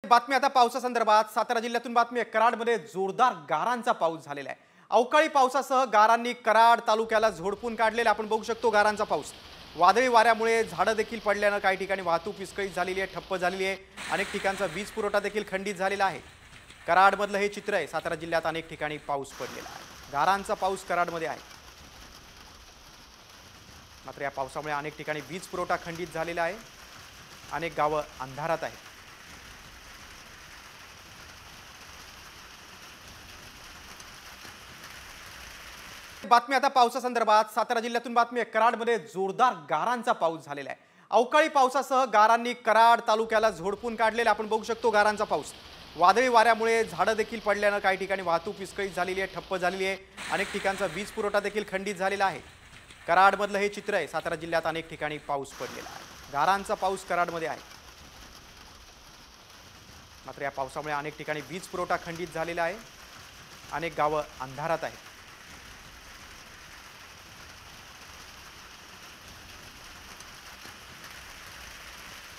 बातमी आता पावसासंदर्भात सातारा जिल्ह्यातून बातमी आहे। कराडमध्ये जोरदार गारांचा पाऊस झालेला आहे। अवकाळी पावसासह गारांनी कराड तालुक्याला झोडपून काढलेला आपण बघू शकतो। गारांचा पाऊस, वादळी वाऱ्यामुळे झाडं देखील पडल्याने काही ठिकाणी वाहतूक विस्कळीत झालेली आहे, ठप्प झालेली आहे। अनेक ठिकाणचा वीज पुरवठा देखील खंडित झालेला आहे। कराडमधलं हे चित्र आहे। सातारा जिल्ह्यात अनेक ठिकाणी पाऊस पडलेला आहे। गारांचा पाऊस कराडमध्ये आहे। मात्र या पावसामुळे अनेक ठिकाणी वीज पुरवठा खंडित झालेला आहे। अनेक गावं अंधारात आहेत। बातमी आता पावसासंदर्भात सातारा जिल्ह्यातून बातमी आहे। कराडमध्ये जोरदार गारांचा पाऊस झालेला आहे। अवकाळी पावसासह गारांनी कराड तालुक्याला झोडपून काढलेला आपण बघू शकतो। गारांचा पाऊस, वादळी वाऱ्यामुळे झाडं देखील पडल्याने काही ठिकाणी वाहतूक विस्कळीत झालेली आहे, ठप्प झालेली आहे। अनेक ठिकाणचा वीज पुरवठा देखील खंडित झालेला आहे। कराडमधलं हे चित्र आहे। सातारा जिल्ह्यात अनेक ठिकाणी पाऊस पडलेला आहे। गारांचा पाऊस कराडमध्ये आहे। मात्र या पावसामुळे अनेक ठिकाणी वीज पुरवठा खंडित झालेला आहे। अनेक गावं अंधारात आहेत।